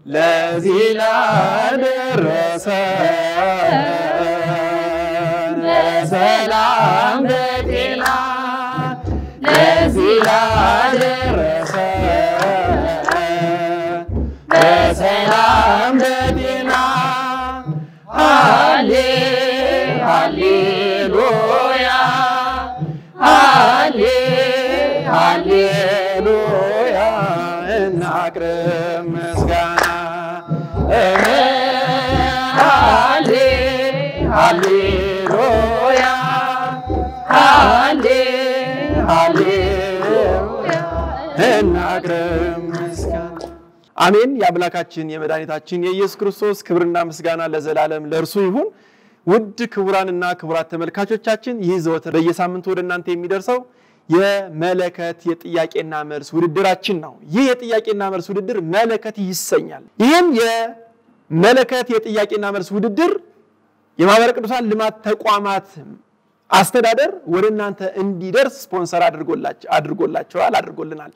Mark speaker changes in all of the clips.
Speaker 1: ለዚላ ደረሰን በሰላም በጤና ለዚላ ደረሰን በሰላም በጤና ሃሌ ሃሌሉያ ሃሌ ሃሌሉያ እናቅርብ ምስጋና ሃሌ ሃሌሉያ ሃሌ ሃሌሉያ እናቅርብ ምስጋና አሜን። የአምላካችን የመድኃኒታችን የኢየሱስ ክርስቶስ ክብርና ምስጋና ለዘላለም ለእርሱ ይሁን። ውድ ክቡራንና ክቡራት ተመልካቾቻችን ይህ ዘወትር በየሳምንቱ ወደ እናንተ የሚደርሰው የመለከት የጥያቄና መልስ ውድድራችን ነው። ይህ የጥያቄና መልስ ውድድር መለከት ይሰኛል። ይህም የመለከት የጥያቄና መልስ ውድድር የማህበረ ቅዱሳን ልማት ተቋማት አስተዳደር ወደ እናንተ እንዲደርስ ስፖንሰር አድርጎልናል።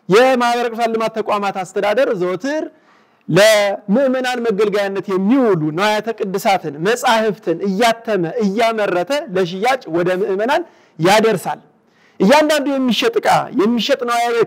Speaker 1: የማህበረ ቅዱሳን ልማት ተቋማት አስተዳደር ዘወትር ለምእመናን መገልገያነት የሚውሉ ንዋያተ ቅድሳትን መጻሕፍትን እያተመ እያመረተ ለሽያጭ ወደ ምእመናን ያደርሳል። እያንዳንዱ የሚሸጥ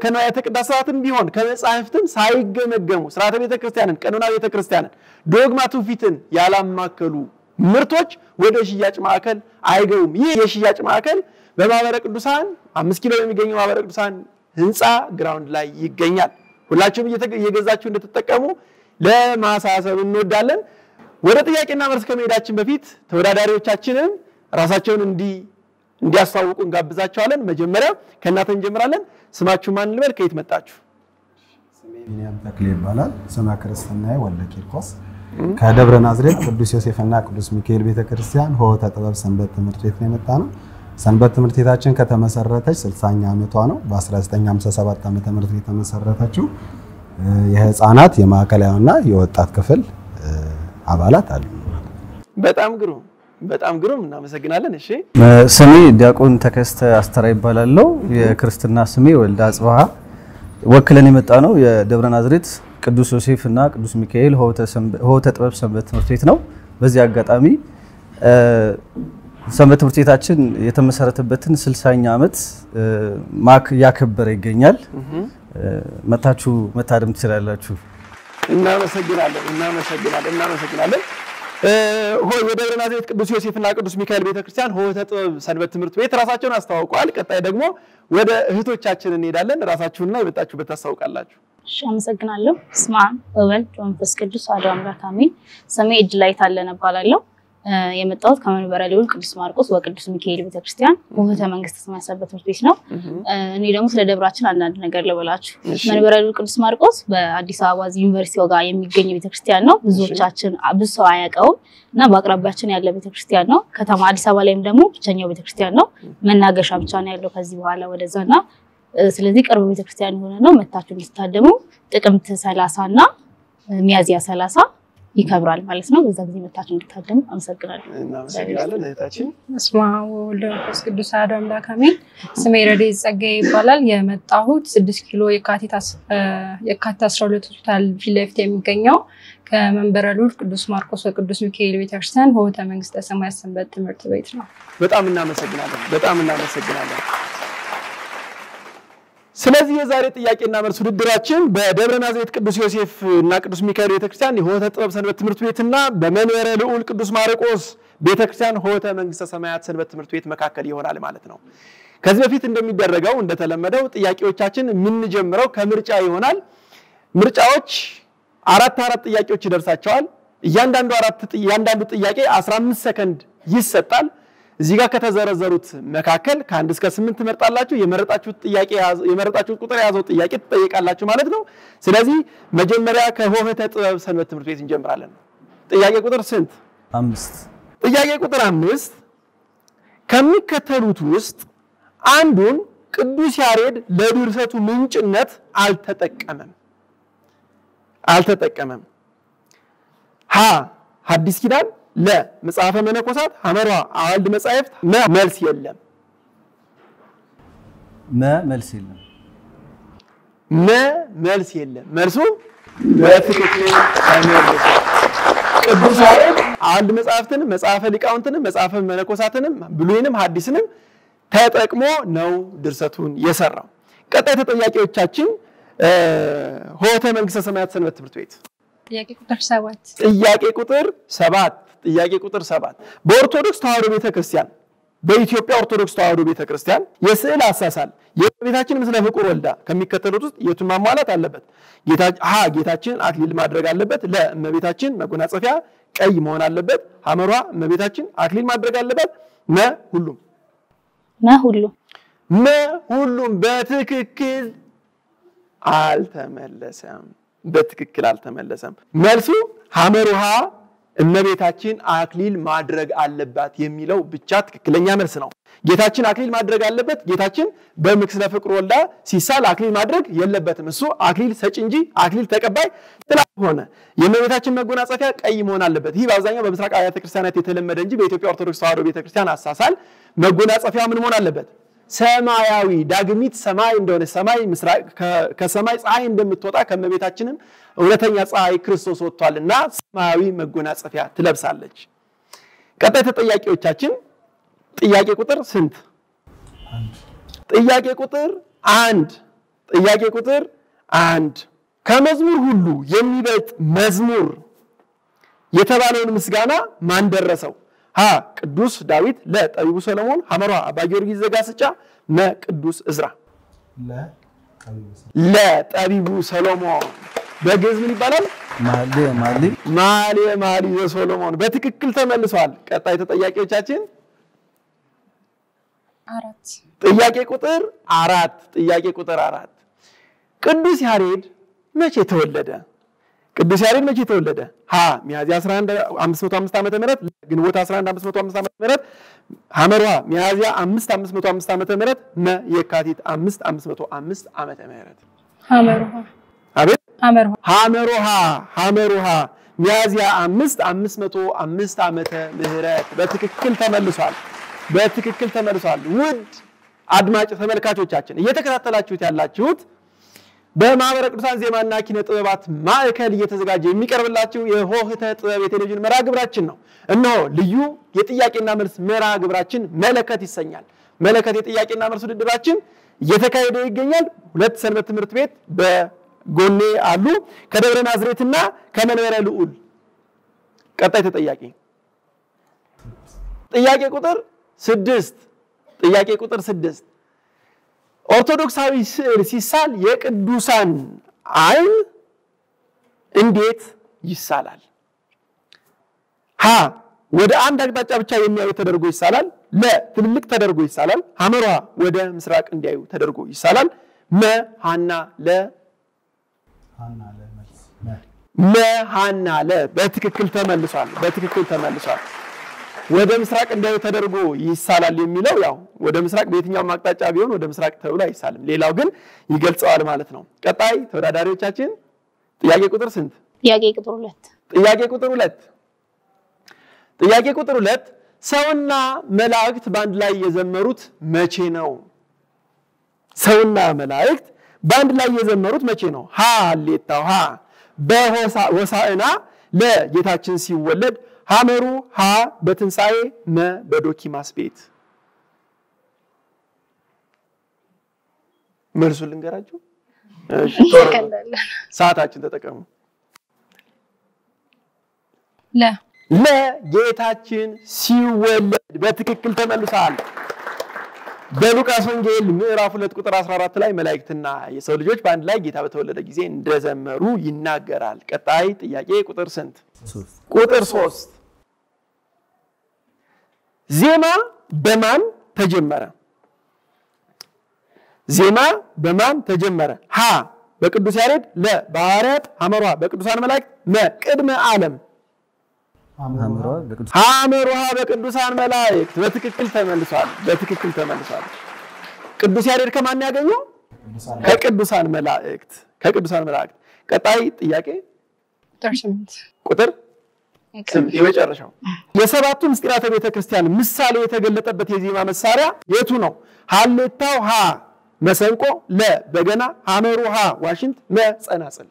Speaker 1: ከንዋያተ ቅድሳትም ቢሆን ከመጻሕፍትም ሳይገመገሙ ሥርዓተ ቤተክርስቲያንን ቀኖና ቤተክርስቲያንን ዶግማ ትውፊትን ያላማከሉ ምርቶች ወደ ሽያጭ ማዕከል አይገቡም። ይህ የሽያጭ ማዕከል በማህበረ ቅዱሳን 5 ኪሎ የሚገኘው ማህበረ ቅዱሳን ህንጻ ግራውንድ ላይ ይገኛል። ሁላችሁም እየገዛችሁ እንድትጠቀሙ ለማሳሰብ እንወዳለን። ወደ ጥያቄና መልስ ከመሄዳችን በፊት ተወዳዳሪዎቻችንን ራሳቸውን እንዲያስተዋውቁ እንጋብዛቸዋለን። መጀመሪያ ከእናንተ እንጀምራለን። ስማችሁ ማን ልበል? ከየት መጣችሁ?
Speaker 2: ስሜ ቢኒያም ተክሌ ይባላል። ስመ ክርስትናዬ ወልደ ቂርቆስ ከደብረ ናዝሬት ቅዱስ ዮሴፍና ቅዱስ ሚካኤል ቤተክርስቲያን ሆህተ ጥበብ ሰንበት ትምህርት ቤት ነው የመጣነው። ሰንበት ትምህርት ቤታችን ከተመሰረተች 60ኛ ዓመቷ ነው። በ1957 ዓመተ ምህረት የተመሰረተችው የህፃናት የማዕከላዊና የወጣት ክፍል አባላት አሉ።
Speaker 1: በጣም ግሩም እናመሰግናለን። እሺ
Speaker 3: ስሜ ዲያቆን ተከስተ አስተራ ይባላልው። የክርስትና ስሜ ወልደ አጽባሃ ወክለን የመጣ ነው የደብረ ናዝሬት ቅዱስ ዮሴፍና ቅዱስ ሚካኤል ሆህተ ጥበብ ሰንበት ትምህርት ቤት ነው። በዚህ አጋጣሚ ሰንበት ትምህርት ቤታችን የተመሰረተበትን 60ኛ ዓመት ያከበረ ይገኛል። መታችሁ መታደም ትችላላችሁ።
Speaker 1: እናመሰግናለን። የደብረ ናዝሬት ቅዱስ ዮሴፍና ቅዱስ ሚካኤል ቤተክርስቲያን ሆህተ ጥበብ ሰንበት ትምህርት ቤት ራሳቸውን አስተዋውቀዋል። ቀጣይ ደግሞ ወደ እህቶቻችን እንሄዳለን። ራሳችሁንና የመጣችሁበት ታስተዋውቃላችሁ።
Speaker 4: እሺ አመሰግናለሁ። ስማ ወወልድ ወመንፈስ ቅዱስ አሐዱ አምላክ አሜን። ስሜ እድላይት አለነ እባላለሁ። የመጣሁት ከመንበረ ልዑል ቅዱስ ማርቆስ ወቅዱስ ሚካኤል ቤተክርስቲያን ሆህተ መንግስተ ሰማያት ሰንበት ትምህርት ቤት ነው። እኔ ደግሞ ስለ ደብራችን አንዳንድ ነገር ልበላችሁ። መንበረ ልዑል ቅዱስ ማርቆስ በአዲስ አበባ ዩኒቨርሲቲው ጋር የሚገኝ ቤተክርስቲያን ነው። ብዙ ሰው አያውቀውም እና በአቅራቢያችን ያለ ቤተክርስቲያን ነው። ከተማ አዲስ አበባ ላይም ደግሞ ብቸኛው ቤተክርስቲያን ነው። መናገሻ ብቻ ነው ያለው ከዚህ በኋላ ወደዛና ስለዚህ ቅርብ ቤተክርስቲያን ሆነ ነው። መታችሁ እንድታደሙ ጥቅምት 30 እና ሚያዝያ 30 ይከብራል ማለት ነው። በዛ ጊዜ መታችሁ እንድታደሙ አመሰግናለሁ።
Speaker 1: እናመሰግናለን እህታችን።
Speaker 5: ስማው ወልደመንፈስ ቅዱስ አሐዱ አምላክ አሜን። ስሜ ረድኤት ጸጋዬ ይባላል። የመጣሁት 6 ኪሎ የካቲት 12 ሆስፒታል ፊት ለፊት የሚገኘው ከመንበረ ልዑል ቅዱስ ማርቆስ ወቅዱስ ሚካኤል ቤተክርስቲያን ሆህተ መንግስተ ሰማያት ሰንበት ትምህርት ቤት ነው።
Speaker 1: በጣም እናመሰግናለን። ስለዚህ የዛሬ ጥያቄና መልስ ውድድራችን በደብረ ናዝሬት ቅዱስ ዮሴፍ እና ቅዱስ ሚካኤል ቤተክርስቲያን የሆህተ ጥበብ ሰንበት ትምህርት ቤትና በመንበረ ልዑል ቅዱስ ማርቆስ ቤተክርስቲያን ሆህተ መንግስተ ሰማያት ሰንበት ትምህርት ቤት መካከል ይሆናል ማለት ነው። ከዚህ በፊት እንደሚደረገው እንደተለመደው ጥያቄዎቻችን የምንጀምረው ከምርጫ ይሆናል። ምርጫዎች አራት ጥያቄዎች ይደርሳቸዋል። እያንዳንዱ ጥያቄ 15 ሰከንድ ይሰጣል። እዚህ ጋር ከተዘረዘሩት መካከል ከ1 እስከ 8 መርጣላችሁ የመረጣችሁት ቁጥር ያዘው ጥያቄ ትጠይቃላችሁ ማለት ነው። ስለዚህ መጀመሪያ ከሆህተ ጥበብ ሰንበት ትምህርት ቤት እንጀምራለን። ጥያቄ ቁጥር ስንት?
Speaker 3: 5
Speaker 1: ጥያቄ ቁጥር 5 ከሚከተሉት ውስጥ አንዱን ቅዱስ ያሬድ ለድርሰቱ ምንጭነት አልተጠቀመም። ሀ ሐዲስ ኪዳን፣ ለ መጽሐፈ መነኮሳት፣ ሐመሯ አዋልድ መጻሕፍት፣ መልስ የለም።
Speaker 3: መልስ የለም።
Speaker 1: መልስ የለም። መልሱ በትክክል ተመልሷል። ቅዱስ ያሬድ አዋልድ መጻሕፍትን፣ መጽሐፈ ሊቃውንትን፣ መጽሐፈ መነኮሳትንም ብሉይንም ሐዲስንም ተጠቅሞ ነው ድርሰቱን የሰራው። ቀጣይ ተጠያቂዎቻችን ሆተ መንግስተ ሰማያት ሰንበት ትምህርት ቤት
Speaker 5: ጥያቄ ቁጥር 7
Speaker 1: ጥያቄ ቁጥር 7 በኦርቶዶክስ ተዋሕዶ ቤተክርስቲያን በኢትዮጵያ ኦርቶዶክስ ተዋሕዶ ቤተክርስቲያን የስዕል አሳሳል የቤታችን ምስለ ፍቁር ወልዳ ከሚከተሉት ውስጥ የቱን ማሟላት አለበት? ጌታችን አክሊል ማድረግ አለበት። ለእመቤታችን መጎናጸፊያ ቀይ መሆን አለበት። ሐመሯ እመቤታችን አክሊል ማድረግ አለበት። ሁሉም በትክክል አልተመለሰም። መልሱ ሐመሩሃ እመቤታችን አክሊል ማድረግ አለባት የሚለው ብቻ ትክክለኛ መልስ ነው። ጌታችን አክሊል ማድረግ አለበት። ጌታችን በምስለ ፍቁር ወልዳ ሲሳል አክሊል ማድረግ የለበትም። እሱ አክሊል ሰጪ እንጂ አክሊል ተቀባይ ስላልሆነ የእመቤታችን መጎናጸፊያ ቀይ መሆን አለበት። ይህ በአብዛኛው በምስራቅ አብያተ ክርስቲያናት የተለመደ እንጂ በኢትዮጵያ ኦርቶዶክስ ተዋሕዶ ቤተክርስቲያን አሳሳል መጎናጸፊያ ምን መሆን አለበት? ሰማያዊ ዳግሚት ሰማይ እንደሆነ ሰማይ ምስራቅ ከሰማይ ፀሐይ እንደምትወጣ ከመቤታችንም እውነተኛ ፀሐይ ክርስቶስ ወጥቷልና ሰማያዊ መጎናጸፊያ ትለብሳለች። ቀጣይ ተጠያቂዎቻችን ጥያቄ ቁጥር ስንት? ጥያቄ ቁጥር 1 ከመዝሙር ሁሉ የሚበልጥ መዝሙር የተባለውን ምስጋና ማን ደረሰው? ሀ ቅዱስ ዳዊት፣ ለ ጠቢቡ ሰሎሞን፣ ሐመሯ አባ ጊዮርጊስ ዘጋስጫ፣ መ ቅዱስ ዕዝራ። ለጠቢቡ ሰሎሞን በግዕዝ ምን ይባላል? መኃልየ ዘሰሎሞን በትክክል ተመልሷል። ቀጣይ ተጠያቂዎቻችን ጥያቄ ቁጥር 4 ቅዱስ ያሬድ መቼ ተወለደ? ሀ ሚያዝያ 11 505 ዓመተ ምህረት፣ ግንቦት 11 505 ዓመተ ምህረት፣ ሐመሯ ሚያዝያ 5 505 ዓመተ ምህረት፣ መ የካቲት 5 505 ዓመተ ምህረት። ሐመሩሃ ሚያዝያ 5 505 ዓመተ ምህረት በትክክል ተመልሷል። ውድ አድማጭ ተመልካቾቻችን እየተከታተላችሁት ያላችሁት በማህበረ ቅዱሳን ዜማና ኪነ ጥበባት ማዕከል እየተዘጋጀ የሚቀርብላችሁ የሆህተ ጥበብ የቴሌቪዥን መርሃ ግብራችን ነው። እነሆ ልዩ የጥያቄና መልስ መርሃ ግብራችን መለከት ይሰኛል። መለከት የጥያቄና መልስ ውድድራችን እየተካሄደ ይገኛል። 2 ሰንበት ትምህርት ቤት በጎኔ አሉ፣ ከደብረ ናዝሬትና ከመንበረ ልዑል። ቀጣይ ተጠያቂ ጥያቄ ቁጥር 6 ኦርቶዶክሳዊ ስዕል ሲሳል የቅዱሳን አይን እንዴት ይሳላል? ሀ ወደ አንድ አቅጣጫ ብቻ የሚያዩ ተደርጎ ይሳላል። ለ ትልልቅ ተደርጎ ይሳላል። ሐመሯ ወደ ምስራቅ እንዲያዩ ተደርጎ ይሳላል። መ ሐና ለ በትክክል ተመልሷል። ወደ ምስራቅ እንዲያዩ ተደርጎ ይሳላል የሚለው ያው ወደ ምስራቅ በየትኛው አቅጣጫ ቢሆን ወደ ምስራቅ ተብሎ አይሳልም። ሌላው ግን ይገልጸዋል ማለት ነው። ቀጣይ ተወዳዳሪዎቻችን ጥያቄ ቁጥር ስንት? ጥያቄ ቁጥር 2 ሰውና መላእክት ባንድ ላይ የዘመሩት መቼ ነው? ሀ ሌታው ሀ በሆሳዕና ለጌታችን ሲወለድ፣ ሐመሩ ሀ በትንሣኤ፣ መ በዶኪማስ ቤት። መልሱ ልንገራችሁ። እሺ ሰዓታችን ተጠቀሙ። ለጌታችን ሲወለድ በትክክል ተመልሷል። በሉቃስ ወንጌል ምዕራፍ 2 ቁጥር 14 ላይ መላእክትና የሰው ልጆች በአንድ ላይ ጌታ በተወለደ ጊዜ እንደዘመሩ ይናገራል። ቀጣይ ጥያቄ ቁጥር ስንት? ቁጥር 3 ዜማ በማን ተጀመረ? ሀ በቅዱስ ያሬድ፣ ለ በሐዋርያት፣ ሐመሯ በቅዱሳን መላእክት፣ መ ቅድመ ዓለም። ሐመሯ በቅዱሳን መላእክት በትክክል ተመልሷል። ቅዱስ ያሬድ ከማን ያገኘው? ከቅዱሳን መላእክት ቀጣይ ጥያቄ ቁጥር 8 የመጨረሻው የሰባቱ ምስጢራተ ቤተክርስቲያን ምሳሌ የተገለጠበት የዜማ መሳሪያ የቱ ነው? ሀሌታው ሀ መሰንቆ፣ ለ በገና፣ ሐመሩ ሀ ዋሽንት፣ መ ጸናጽል።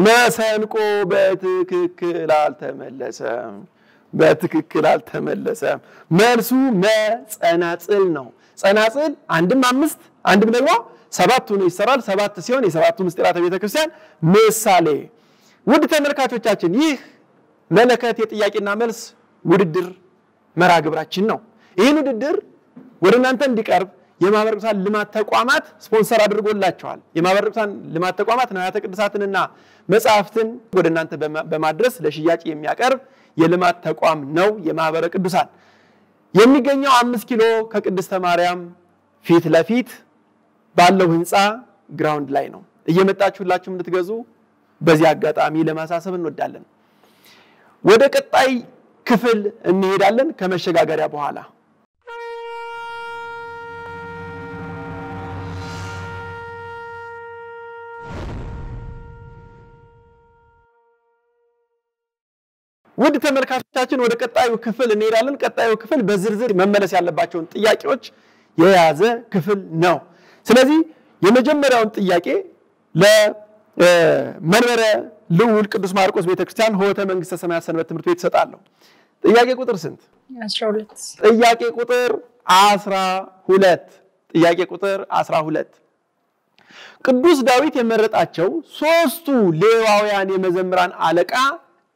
Speaker 1: መሰንቆ በትክክል አልተመለሰም። መልሱ መጸናጽል ነው። ጸናጽል አንድም 5 አንድም ደግሞ 7 ሆኖ ይሰራል። 7 ሲሆን የሰባቱ ምስጢራተ ቤተክርስቲያን ምሳሌ። ውድ ተመልካቾቻችን ይህ መለከት የጥያቄና መልስ ውድድር መርሃ ግብራችን ነው። ይህን ውድድር ወደ እናንተ እንዲቀርብ የማህበረ ቅዱሳን ልማት ተቋማት ስፖንሰር አድርጎላቸዋል። የማህበረ ቅዱሳን ልማት ተቋማት ንዋያተ ቅድሳትንና መጻሕፍትን ወደ እናንተ በማድረስ ለሽያጭ የሚያቀርብ የልማት ተቋም ነው። የማህበረ ቅዱሳን የሚገኘው 5 ኪሎ ከቅድስተ ማርያም ፊት ለፊት ባለው ህንጻ ግራውንድ ላይ ነው። እየመጣችሁላችሁ እንድትገዙ በዚህ አጋጣሚ ለማሳሰብ እንወዳለን። ወደ ቀጣይ ክፍል እንሄዳለን ከመሸጋገሪያ በኋላ። ውድ ተመልካቾቻችን ወደ ቀጣዩ ክፍል እንሄዳለን። ቀጣዩ ክፍል በዝርዝር መመለስ ያለባቸውን ጥያቄዎች የያዘ ክፍል ነው። ስለዚህ የመጀመሪያውን ጥያቄ ለመንበረ ልዑል ቅዱስ ማርቆስ ቤተክርስቲያን ሆተ መንግስተ ሰማያት ሰንበት ትምህርት ቤት ሰጣለሁ። ጥያቄ ቁጥር ስንት?
Speaker 5: 12
Speaker 1: ጥያቄ ቁጥር 12 ቅዱስ ዳዊት የመረጣቸው 3ቱ ሌዋውያን የመዘምራን አለቃ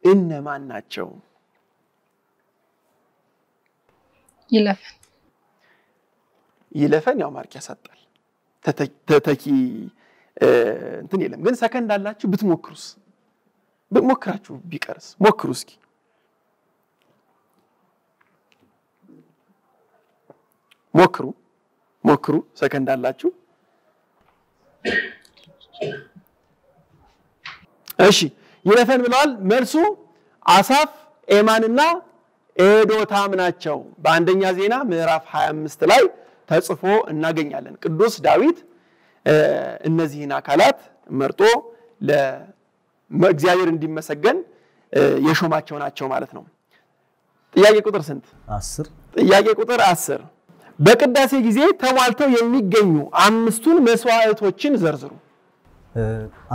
Speaker 1: እነማን ናቸው? ይለፈን ያው ማርክ ያሳጣል። ተተኪ እንትን የለም። ግን ሰከንድ አላችሁ ብትሞክሩስ? ብትሞክራችሁ ቢቀርስ ሞክሩ እስኪ። ሞክሩ ሰከንድ አላችሁ። እሺ ይለፈን ብለዋል። መልሱ አሳፍ፣ ኤማንና ኤዶታም ናቸው። በአንደኛ ዜና ምዕራፍ 25 ላይ ተጽፎ እናገኛለን። ቅዱስ ዳዊት እነዚህን አካላት መርጦ ለእግዚአብሔር እንዲመሰገን የሾማቸው ናቸው ማለት ነው። ጥያቄ ቁጥር ስንት? 10 ጥያቄ ቁጥር 10 በቅዳሴ ጊዜ ተሟልተው የሚገኙ 5ቱን መስዋዕቶችን ዘርዝሩ።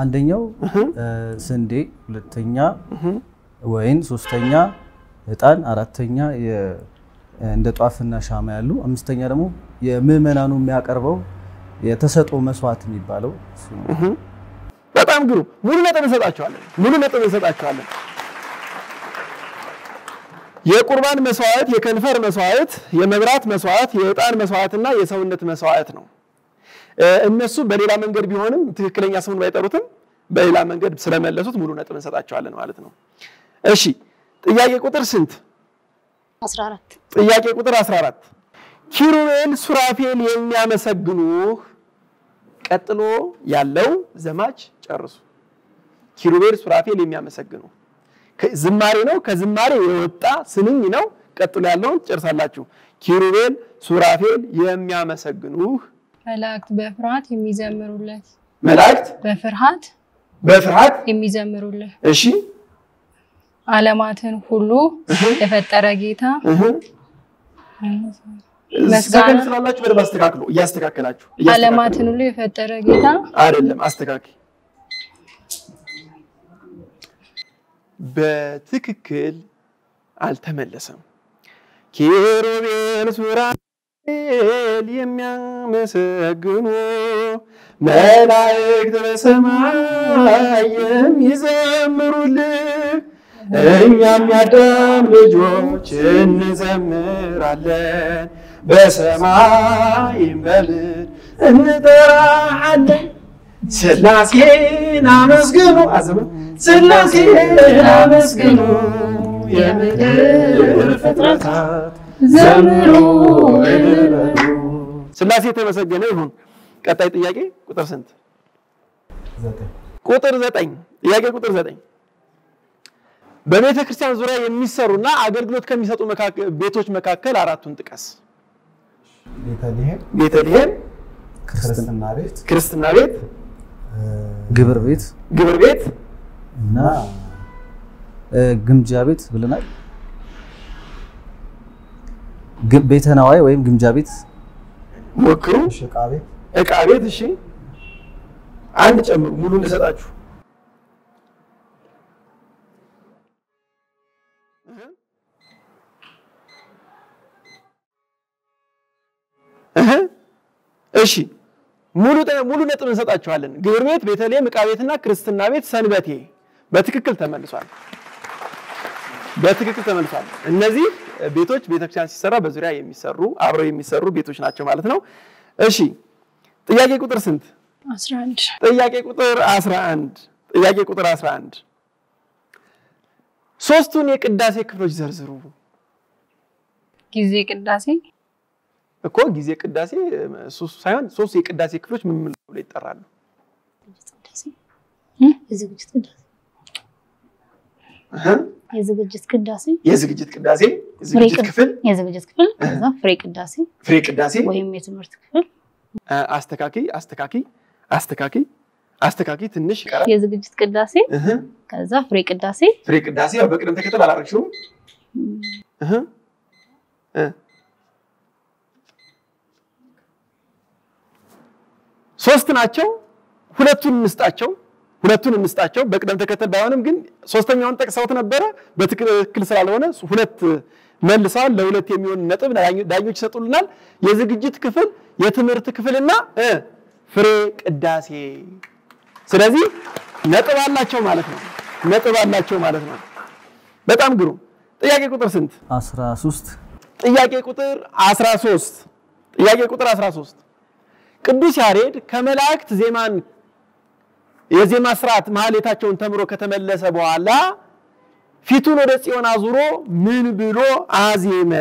Speaker 3: አንደኛው ስንዴ፣ ሁለተኛ ወይን፣ ሶስተኛ ዕጣን፣ አራተኛ እንደ ጧፍና ሻማ ያሉ፣ አምስተኛ ደግሞ የምእመናኑ የሚያቀርበው የተሰጦ መስዋዕት የሚባለው።
Speaker 1: በጣም ግሩም። ሙሉ ነጥብ እንሰጣቸዋለን። የቁርባን መስዋዕት፣ የከንፈር መስዋዕት፣ የመብራት መስዋዕት፣ የዕጣን መስዋዕትና የሰውነት መስዋዕት ነው። እነሱ በሌላ መንገድ ቢሆንም ትክክለኛ ስሙን ባይጠሩትም በሌላ መንገድ ስለመለሱት ሙሉ ነጥብ እንሰጣቸዋለን ማለት ነው። እሺ ጥያቄ ቁጥር ስንት?
Speaker 4: 14
Speaker 1: ጥያቄ ቁጥር 14 ኪሩቤል ሱራፌል የሚያመሰግኑህ። ቀጥሎ ያለው ዘማች ጨርሱ። ኪሩቤል ሱራፌል የሚያመሰግኑህ ዝማሬ ነው። ከዝማሬ የወጣ ስንኝ ነው። ቀጥሎ ያለውን ጨርሳላችሁ። ኪሩቤል ሱራፌል የሚያመሰግኑህ።
Speaker 5: መላእክት በፍርሃት የሚዘምሩለት።
Speaker 1: መላእክት በፍርሃት
Speaker 5: የሚዘምሩለት።
Speaker 1: እሺ
Speaker 5: ዓለማትን ሁሉ የፈጠረ ጌታ።
Speaker 1: መስጋና ስላላችሁ በደንብ አስተካክሉ። እያስተካከላችሁ
Speaker 5: ዓለማትን ሁሉ የፈጠረ ጌታ
Speaker 1: አይደለም። አስተካክል። በትክክል አልተመለሰም። ኪሩቤል ሱራፌል የሚያመሰግኑ መላእክት በሰማይ የሚዘምሩልህ እኛም የአዳም ልጆች እንዘምራለን በሰማይም በምድር እንጠራሃለን። ሥላሴን አመስግኑ ሥላሴን አመስግኑ የምድር ፍጥረታት ዘምሩ። ሥላሴ የተመሰገነ ይሁን። ቀጣይ ጥያቄ ቁጥር ስንት?
Speaker 2: 9
Speaker 1: ቁጥር 9 ጥያቄ ቁጥር 9 በቤተ ክርስቲያን ዙሪያ የሚሰሩና አገልግሎት ከሚሰጡ ቤቶች መካከል አራቱን ጥቀስ። ቤተልሔም ክርስትና ቤት
Speaker 3: ግብር ቤት
Speaker 2: እና
Speaker 3: ግምጃ ቤት ብለናል። ቤተ ነዋይ ወይም ግምጃ ቤት
Speaker 1: ሞክሩ። ዕቃ ቤት እሺ አንድ ጨምሩ ሙሉ እንሰጣችሁ። እሺ ሙሉ ነጥብ እንሰጣችኋለን። ግብር ቤት፣ ቤተልሔም፣ ዕቃ ቤትና ክርስትና ቤት፣ ሰንበቴ በትክክል ተመልሷል። እነዚህ ቤቶች ቤተክርስቲያን ሲሰራ በዙሪያ የሚሰሩ አብረው የሚሰሩ ቤቶች ናቸው ማለት ነው። እሺ ጥያቄ ቁጥር ስንት?
Speaker 5: 11
Speaker 1: ጥያቄ ቁጥር 11 ሶስቱን የቅዳሴ ክፍሎች ዘርዝሩ።
Speaker 5: ጊዜ ቅዳሴ
Speaker 1: እኮ ጊዜ ቅዳሴ ሳይሆን ሶስት የቅዳሴ ክፍሎች ምን ብለው ይጠራሉ?
Speaker 4: የዝግጅት ቅዳሴ ከዛ ፍሬ ቅዳሴ ወይም የትምህርት ክፍል
Speaker 1: አስተካኪ ትንሽ ይቀራል።
Speaker 4: የዝግጅት ቅዳሴ ከዛ ፍሬ ቅዳሴ
Speaker 1: በቅደም ተከተል አላረግሽውም? ሶስት ናቸው። ሁለቱን እንስጣቸው በቅደም ተከተል ባይሆንም ግን ሶስተኛውን ጠቅሰውት ነበረ። በትክክል ስላልሆነ ሁለት መልሰዋል። ለሁለት የሚሆን ነጥብ ዳኞች ይሰጡልናል። የዝግጅት ክፍል፣ የትምህርት ክፍልና ፍሬ ቅዳሴ። ስለዚህ ነጥብ አላቸው ማለት ነው። በጣም ግሩም። ጥያቄ ቁጥር ስንት?
Speaker 3: 13
Speaker 1: ጥያቄ ቁጥር 13 ቅዱስ ያሬድ ከመላእክት የዜማ ስርዓት ማህሌታቸውን ተምሮ ከተመለሰ በኋላ ፊቱን ወደ ጽዮን አዙሮ ምን ብሎ አዜመ?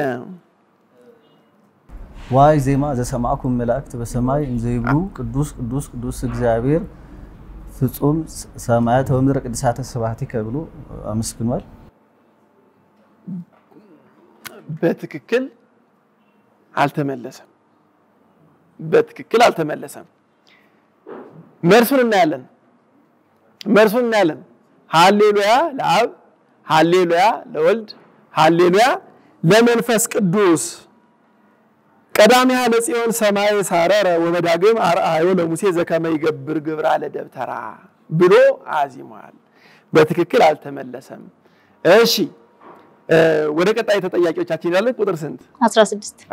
Speaker 3: ዋይ ዜማ ዘሰማዕኩም መላእክት በሰማይ እንዘይብሉ ቅዱስ ቅዱስ ቅዱስ እግዚአብሔር ፍጹም ሰማያት ወምድር ቅድሳተ ስብሐቲከ ብሎ አመስግኗል።
Speaker 1: በትክክል አልተመለሰም። መልሱን እናያለን። ሃሌሉያ ለአብ፣ ሃሌሉያ ለወልድ፣ ሃሌሉያ ለመንፈስ ቅዱስ። ቀዳሚሃ ለጽዮን ሰማይ ሳረረ ወመዳግም አርአዮ ለሙሴ ዘከመ ይገብር ግብራ ለደብተራ ብሎ አዚሟል። በትክክል አልተመለሰም። እሺ ወደ ቀጣይ ተጠያቂዎቻችን ያለን ቁጥር ስንት?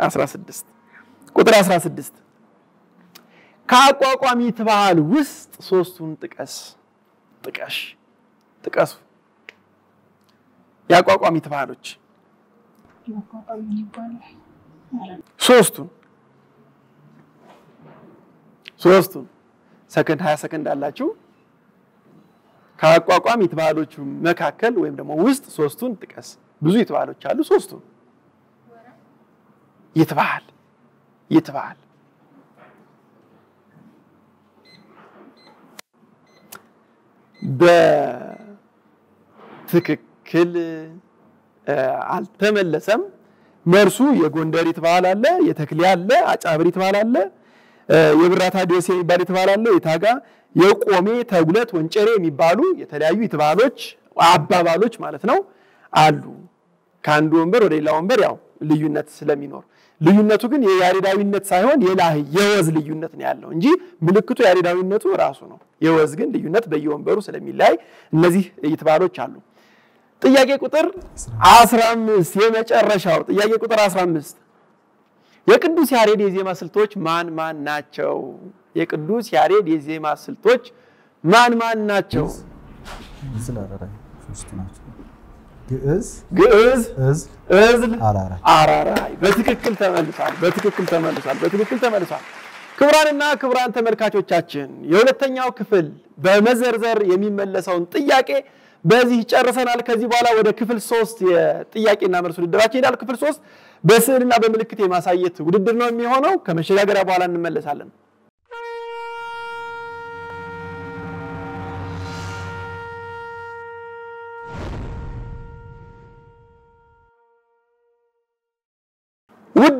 Speaker 1: 16 ቁጥር 16 ከአቋቋሚት ባህል ውስጥ ሶስቱን ጥቀሱ። የአቋቋሚት ባህሎች ሶስቱን ሰከንድ 20 ሰከንድ አላችሁ። ከአቋቋሚት ባህሎቹ መካከል ወይም ደግሞ ውስጥ ሶስቱን ጥቀስ። ብዙ ይትባሎች አሉ። ሶስቱን ይትባል በትክክል አልተመለሰም። መልሱ የጎንደር ይትባል አለ፣ የተክሌ አለ፣ አጫብር ይትባል አለ፣ የብራታ ዲዮስ የሚባል ይትባል አለ፣ የታጋ የቆሜ ተጉለት ወንጨሬ የሚባሉ የተለያዩ ይትባሎች አባባሎች ማለት ነው አሉ። ከአንዱ ወንበር ወደ ሌላ ወንበር ያው ልዩነት ስለሚኖር ልዩነቱ ግን የያሬዳዊነት ሳይሆን የወዝ ልዩነት ነው ያለው እንጂ ምልክቱ ያሬዳዊነቱ ራሱ ነው። የወዝ ግን ልዩነት በየወንበሩ ስለሚላይ እነዚህ ይትባሎች አሉ። ጥያቄ ቁጥር 15 የመጨረሻው ጥያቄ ቁጥር 15 የቅዱስ ያሬድ የዜማ ስልቶች ማን ናቸው? የቅዱስ ያሬድ የዜማ ስልቶች ማን ናቸው?
Speaker 2: ግዕዝ፣
Speaker 1: እዝል፣ አራራይ። በትክክል ተመልሷል። ክቡራንና ክቡራን ተመልካቾቻችን የሁለተኛው ክፍል በመዘርዘር የሚመለሰውን ጥያቄ በዚህ ጨርሰናል። ከዚህ በኋላ ወደ ክፍል 3 የጥያቄና መልስ ውድድራችን ይላል። ክፍል 3 በስዕልና በምልክት የማሳየት ውድድር ነው የሚሆነው። ከመሸጋገሪያ በኋላ እንመለሳለን።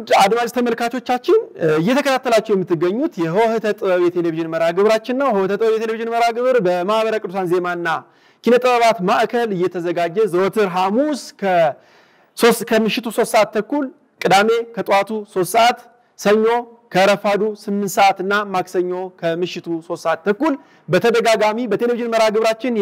Speaker 1: ውድ አድማጭ ተመልካቾቻችን እየተከታተላችሁ የምትገኙት የሆህተ ጥበብ የቴሌቪዥን መርሃ ግብራችን ነው። ሆህተ ጥበብ የቴሌቪዥን መርሃ ግብር በማህበረ ቅዱሳን ዜማና ኪነ ጥበባት ማዕከል እየተዘጋጀ ዘወትር ሐሙስ ከምሽቱ 3 ሰዓት ተኩል፣ ቅዳሜ ከጧቱ 3 ሰዓት፣ ሰኞ ከረፋዱ 8 ሰዓት እና ማክሰኞ ከምሽቱ 3 ሰዓት ተኩል በተደጋጋሚ በቴሌቪዥን መርሃ ግብራችን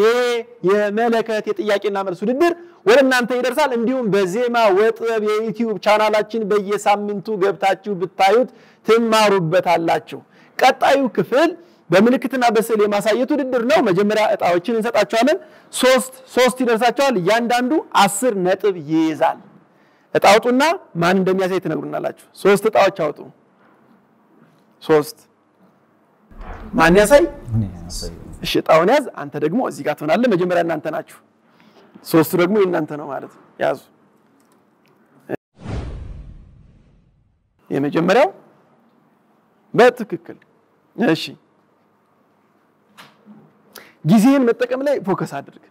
Speaker 1: የመለከት የጥያቄና መልስ ውድድር ወደ እናንተ ይደርሳል። እንዲሁም በዜማ ወጥበብ የዩቲዩብ ቻናላችን በየሳምንቱ ገብታችሁ ብታዩት ትማሩበታላችሁ። ቀጣዩ ክፍል በምልክትና በስዕል የማሳየት ውድድር ነው። መጀመሪያ እጣዎችን እንሰጣቸዋለን። 3 ይደርሳቸዋል። እያንዳንዱ 10 ነጥብ ይይዛል። እጣውጡና ማን እንደሚያሳይ ትነግሩናላችሁ። 3 እጣዎች አውጡ። 3 ማን ያሳይ? እሺ እጣውን ያዝ። አንተ ደግሞ እዚህ ጋር ትሆናለህ። መጀመሪያ እናንተ ናችሁ። 3ቱ ደግሞ የእናንተ ነው ማለት ነው። ያዙ። የመጀመሪያው በትክክል እሺ። ጊዜን መጠቀም ላይ ፎከስ አድርግ።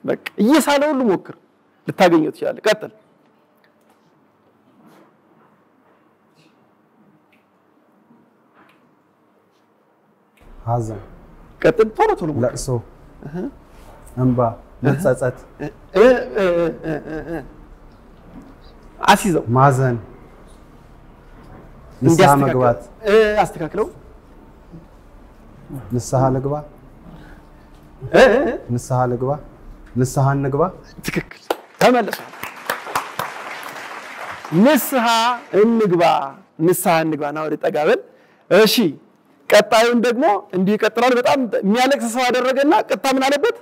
Speaker 1: በቃ እየሳለ ሁሉ ሞክር፣ ልታገኘው ትችላለህ። ቀጥል።
Speaker 2: ሐዘን፣
Speaker 1: ቀጥል። ቶሎ
Speaker 2: ለቅሶ፣ እንባ፣ መጸጸት፣
Speaker 1: አሲዘው፣
Speaker 2: ማዘን፣ ንስሐ መግባት።
Speaker 1: አስተካክለው።
Speaker 2: ንስሐ ልግባ፣ ንስሐ ልግባ፣ ንስሐ እንግባ።
Speaker 1: ትክክል። ተመለሱ። ንስሐ እንግባ፣ ንስሐ እንግባ። ነው ወደ ጠጋበል። እሺ ቀጣዩን ደግሞ እንዲህ ይቀጥላል። በጣም የሚያለቅስ ሰው አደረገና ቀጣ ምን አለበት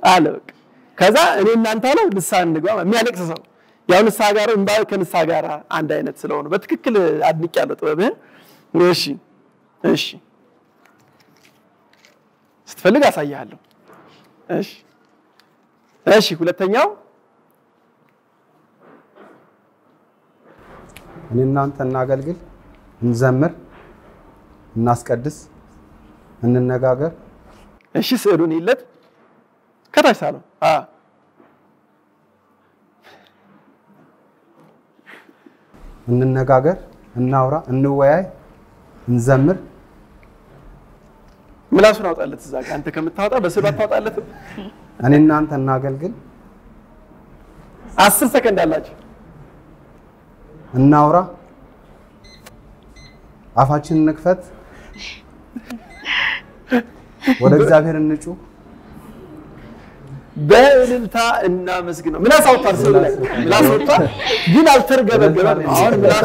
Speaker 1: አለ። በቃ ከዛ እኔ እናንተ ነው ንስሐ እንግባ። የሚያለቅስ ሰው ያው ንስሐ ጋር እንባ ከንስሐ ጋር አንድ አይነት ስለሆነ በትክክል አድንቅ ያለው ጥበብህን። እሺ ስትፈልግ አሳያለሁ። እሺ ሁለተኛው
Speaker 2: እኔ እናንተ እናገልግል፣ እንዘምር፣ እናስቀድስ፣ እንነጋገር።
Speaker 1: እሺ ስዕሉን ይለት ከታች ሳለው
Speaker 2: እንነጋገር፣ እናውራ፣ እንወያይ፣ እንዘምር።
Speaker 1: ምላሱን አውጣለት። እዛ ጋር አንተ ከምታወጣ በስዕሉ አታወጣለት።
Speaker 2: እኔ እናንተ እናገልግል።
Speaker 1: 10 ሰከንድ አላችሁ።
Speaker 2: እናውራ፣ አፋችንን እንክፈት፣ ወደ እግዚአብሔር እንጩ፣
Speaker 1: በእልልታ እናመስግነው። ምላስ አውጣ። ስዕሉ ላይ ምላስ አውጣ፣ ግን አልተርገበገበም። አሁን ምላስ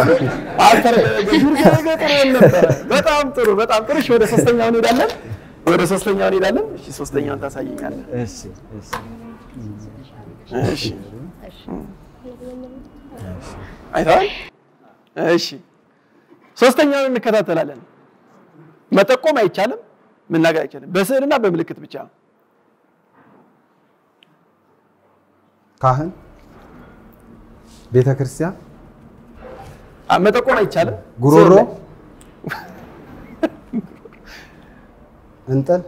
Speaker 1: አልተርገበገበም ነበር። በጣም ጥሩ። እሺ ወደ ሶስተኛው እንሄዳለን። እሺ ሶስተኛውን ታሳየኛለህ። እሺ አይተሃል? እሺ ሶስተኛውን እንከታተላለን። መጠቆም አይቻልም፣ መናገር አይቻልም። በስዕልና በምልክት ብቻ።
Speaker 2: ካህን፣ ቤተክርስቲያን፣
Speaker 1: መጠቆም አይቻልም።
Speaker 2: ጉሮሮ፣ እንጥል፣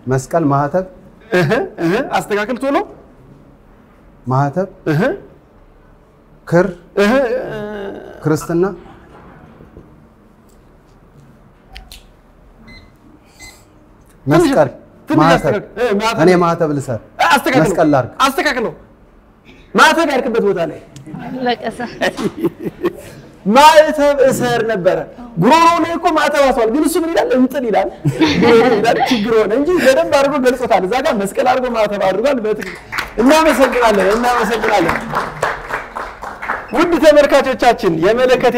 Speaker 2: መስቀል፣ ማህተብ፣
Speaker 1: አስተካክል ቶሎ።
Speaker 2: ማህተብ፣ ክር፣ ክርስትና፣ መስቀል፣ ማህተብ። እኔ ማህተብ ልሰር፣ መስቀል ላድርግ።
Speaker 1: አስተካክለው። ማህተብ ያልክበት ቦታ ላይ
Speaker 4: ለቀሰ
Speaker 1: ማህተብ እሰር ነበረ። ጉሮሮ ላይ እኮ ማህተብ አስዋል፣ ግን እሱ ምን ይላል? እንጥል ይላል። ችግር ሆነ እንጂ በደንብ አድርጎ ገልጾታል። እዛ ጋር መስቀል አድርጎ ማህተብ አድርጓል። እናመሰግናለን። ውድ ተመልካቾቻችን የመለከት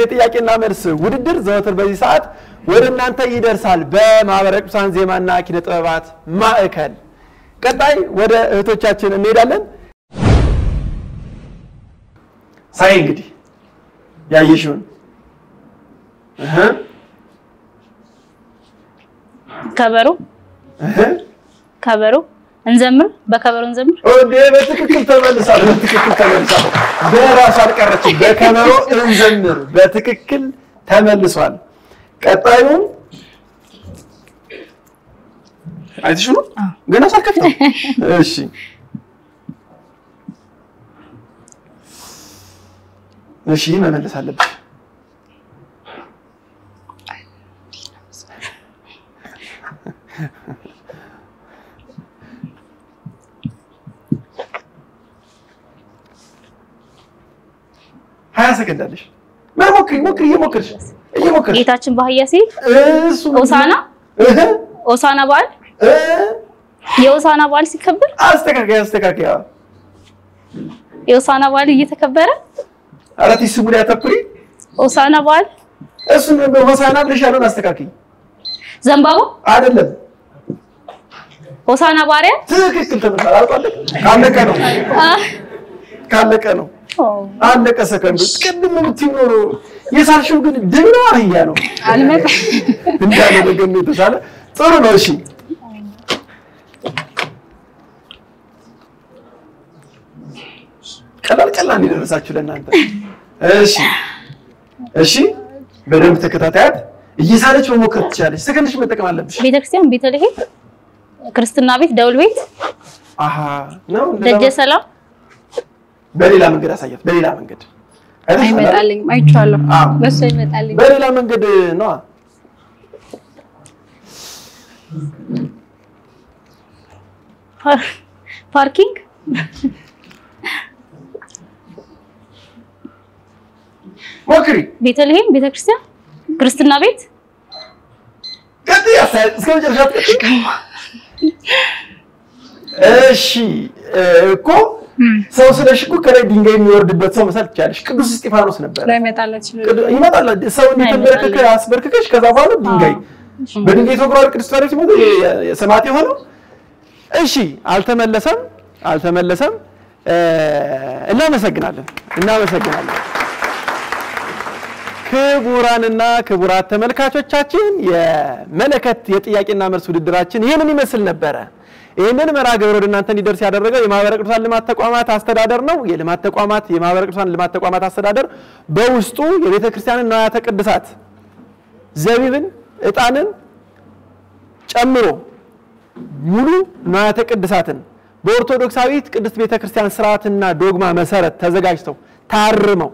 Speaker 1: የጥያቄና መልስ ውድድር ዘወትር በዚህ ሰዓት ወደ እናንተ ይደርሳል በማህበረ ቅዱሳን ዜማና ኪነ ጥበባት ማዕከል። ቀጣይ ወደ እህቶቻችን እንሄዳለን። ሳይ እንግዲህ ያየሽውን
Speaker 4: ከበሮ እንዘምር፣ በከበሮ እንዘምር።
Speaker 1: በትክክል ተመልሳል። በራሱ አልቀረችም። በከበሮ እንዘምር በትክክል ተመልሷል። ቀጣዩ አይተሽ ነው ገና ሳልከፍተው። እሺ እሺ መመለስ አለብሽ ሀያ ሰከንድ አለሽ ሞክሪ
Speaker 4: ጌታችን በአህያ ሲሄድ ሆሳዕና በዓል የሆሳዕና በዓል ሲከበር
Speaker 1: አስተካክያ
Speaker 4: የሆሳዕና በዓል እየተከበረ
Speaker 1: አራቲ ስሙን ያተኩሪ
Speaker 4: ሆሳዕና በዓል
Speaker 1: እሱን በሆሳዕና ብለሽ ያለውን አስተካክይ
Speaker 4: ዘንባባ
Speaker 1: አይደለም
Speaker 4: ሆሳዕና ባሪያ
Speaker 1: ትክክል ተመጣጣ አልቋለቅ ካለቀ ነው አለቀ ሰከንዱ ቅድም ምትኖር የሳልሽው ግን ድምና አህያ ነው
Speaker 5: አልመጣ
Speaker 1: እንዳለ ደግሞ ተሳለ ጥሩ ነው እሺ ቀላል ይደርሳችሁ ለእናንተ እሺ በደንብ ተከታታያት እየሳለች መሞከር ትችላለች ሰከንድሽ መጠቀም አለብሽ
Speaker 4: ቤተክርስቲያን ቤተልሔም ክርስትና ቤት ደውል ቤት
Speaker 1: ነው
Speaker 4: ደጀ ሰላም
Speaker 1: በሌላ መንገድ አሳያት በሌላ መንገድ
Speaker 5: አይመጣልኝ አይቻለሁ በሱ አይመጣልኝ
Speaker 1: በሌላ መንገድ ነው
Speaker 4: ፓርኪንግ
Speaker 1: ሞክሪ
Speaker 4: ቤተልሔም ቤተክርስቲያን ክርስትና ቤት
Speaker 1: ቀጥያ እስከመጨረሻ እሺ እኮ ሰው ስለሽ እኮ ከላይ ድንጋይ የሚወርድበት ሰው መሳል ትችላለሽ ቅዱስ እስጢፋኖስ ነበር ይመጣል ሰው እንዲተበረከከ አስበርክከሽ ከዛ በኋላ ድንጋይ በድንጋይ ተወግሯል ቅዱስ እስጢፋኖስ ሲሞት የሰማዕት የሆነው እሺ አልተመለሰም እናመሰግናለን ክቡራንና ክቡራት ተመልካቾቻችን የመለከት የጥያቄና መልስ ውድድራችን ይሄንን ይመስል ነበር ይሄንን መርሃ ግብር ወደ እናንተ እንዲደርስ ያደረገው የማህበረ ቅዱሳን ልማት ተቋማት አስተዳደር ነው የማህበረ ቅዱሳን ልማት ተቋማት አስተዳደር በውስጡ የቤተክርስቲያንን ንዋያተ ቅድሳት ዘቢብን ዕጣንን ጨምሮ ሙሉ ንዋያተ ቅድሳትን በኦርቶዶክሳዊት ቅድስት ቤተክርስቲያን ሥርዓትና ዶግማ መሰረት ተዘጋጅተው ታርመው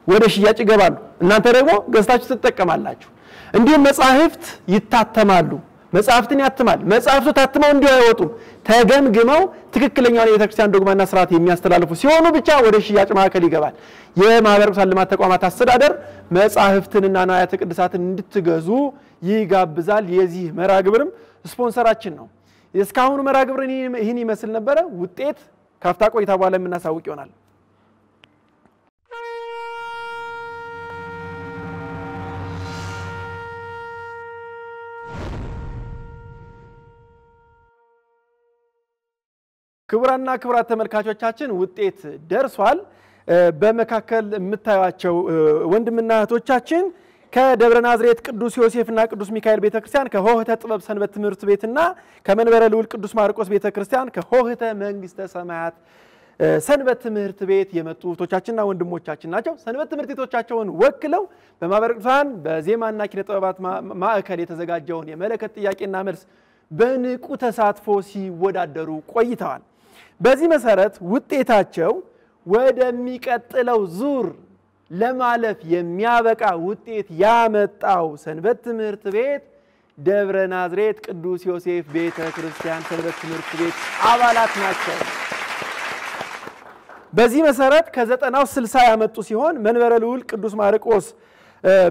Speaker 1: ወደ ሽያጭ ይገባሉ እናንተ ደግሞ ገዝታችሁ ትጠቀማላችሁ እንዲሁም መጻሕፍት ይታተማሉ መጻሕፍትን ያትማል መጻሕፍቱ ታትመው እንዲሁ አይወጡም ተገምግመው ትክክለኛውን የቤተክርስቲያን ዶግማና ሥርዓት የሚያስተላልፉ ሲሆኑ ብቻ ወደ ሽያጭ ማዕከል ይገባል የማህበረ ቅዱሳን ልማት ተቋማት አስተዳደር መጻሕፍትንና ንዋያተ ቅድሳትን እንድትገዙ ይጋብዛል የዚህ መርሃ ግብርም ስፖንሰራችን ነው እስካሁኑ መርሃ ግብር ይህን ይመስል ነበር ውጤት ካፍታ ቆይታ በኋላ የምናሳውቅ ይሆናል ክቡራንና ክቡራት ተመልካቾቻችን ውጤት ደርሷል በመካከል የምታዩአቸው ወንድምና እህቶቻችን ከደብረ ናዝሬት ቅዱስ ዮሴፍና ቅዱስ ሚካኤል ቤተክርስቲያን ከሆህተ ጥበብ ሰንበት ትምህርት ቤትና ከመንበረ ልዑል ቅዱስ ማርቆስ ቤተክርስቲያን ከሆህተ መንግስተ ሰማያት ሰንበት ትምህርት ቤት የመጡ እህቶቻችንና ወንድሞቻችን ናቸው ሰንበት ትምህርት ቤቶቻቸውን ወክለው በማህበረ ቅዱሳን በዜማና ኪነ ጥበባት ማዕከል የተዘጋጀውን የመለከት ጥያቄና መልስ በንቁ ተሳትፎ ሲወዳደሩ ቆይተዋል በዚህ መሰረት ውጤታቸው ወደሚቀጥለው ዙር ለማለፍ የሚያበቃ ውጤት ያመጣው ሰንበት ትምህርት ቤት ደብረ ናዝሬት ቅዱስ ዮሴፍ ቤተክርስቲያን ሰንበት ትምህርት ቤት አባላት ናቸው በዚህ መሰረት ከ90 60 ያመጡ ሲሆን መንበረ ልዑል ቅዱስ ማርቆስ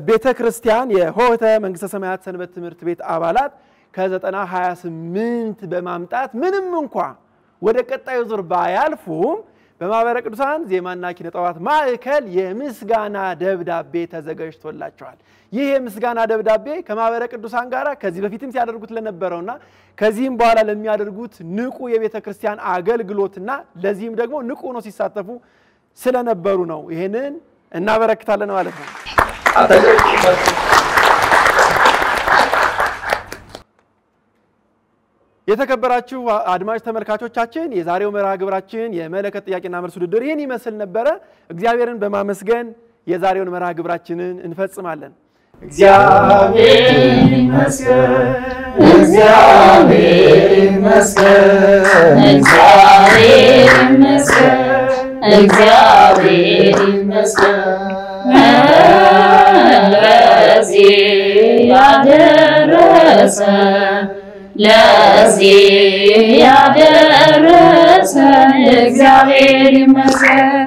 Speaker 1: ቤተክርስቲያን የሆህተ መንግስተ ሰማያት ሰንበት ትምህርት ቤት አባላት ከ90 28 በማምጣት ምንም እንኳን ወደ ቀጣዩ ዙር ባያልፉም በማህበረ ቅዱሳን ዜማና ኪነ ጥበባት ማዕከል የምስጋና ደብዳቤ ተዘጋጅቶላቸዋል ይህ የምስጋና ደብዳቤ ከማህበረ ቅዱሳን ጋራ ከዚህ በፊትም ሲያደርጉት ለነበረውና ከዚህም በኋላ ለሚያደርጉት ንቁ የቤተክርስቲያን አገልግሎትና ለዚህም ደግሞ ንቁ ነው ሲሳተፉ ስለነበሩ ነው ይሄንን እናበረክታለን ማለት ነው የተከበራችሁ አድማጭ ተመልካቾቻችን የዛሬው መርሃ ግብራችን የመለከት ጥያቄና መልስ ውድድር ይህን ይመስል ነበር እግዚአብሔርን በማመስገን የዛሬውን መርሃ ግብራችንን እንፈጽማለን እግዚአብሔር ይመስገን
Speaker 4: እግዚአብሔር ይመስገን ለዚህ ያደረሰን እግዚአብሔር ይመስገን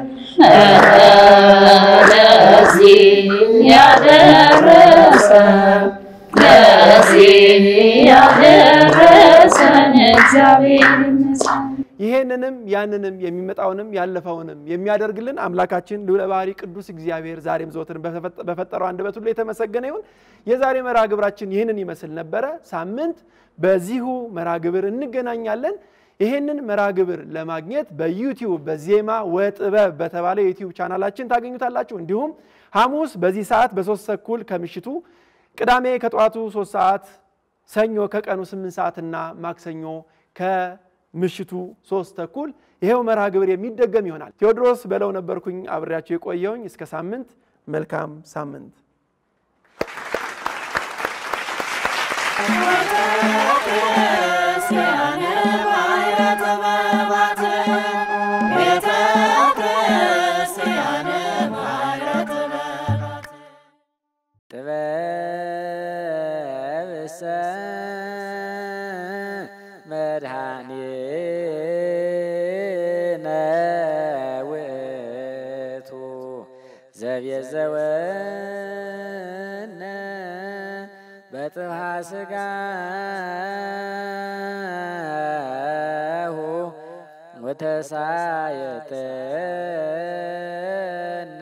Speaker 4: ለዚህ ያደረሰን እግዚአብሔር ይመስገን።
Speaker 1: ይሄንንም ያንንም የሚመጣውንም ያለፈውንም የሚያደርግልን አምላካችን ልዑለ ባሕሪ ቅዱስ እግዚአብሔር ዛሬም ዘወትርም በፈጠረው አንደበት ሁሉ የተመሰገነ ይሁን። የዛሬ መርሃ ግብራችን ይህንን ይመስል ነበረ። ሳምንት በዚሁ መርሃ ግብር እንገናኛለን። ይሄንን መርሃ ግብር ለማግኘት በዩቲዩብ በዜማ ወጥበብ በተባለ የዩቲዩብ ቻናላችን ታገኙታላችሁ። እንዲሁም ሐሙስ በዚህ ሰዓት በ3:30 ከምሽቱ፣ ቅዳሜ ከጠዋቱ 3 ሰዓት፣ ሰኞ ከቀኑ 8 ሰዓትና ማክሰኞ ከምሽቱ 3:30 ይሄው መርሃ ግብር የሚደገም ይሆናል። ቴዎድሮስ በለው ነበርኩኝ አብሬያችሁ የቆየውኝ። እስከ ሳምንት መልካም ሳምንት።
Speaker 6: መድኃኒነ ውእቱ ዘቤዘወነ በጥብሐ ሥጋሁ ወተሳየጠነ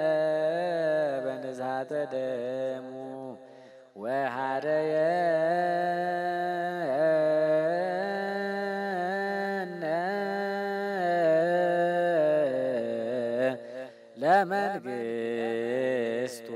Speaker 6: በንዝሐተ ደሙ ወሐረየ ለመንግሥቱ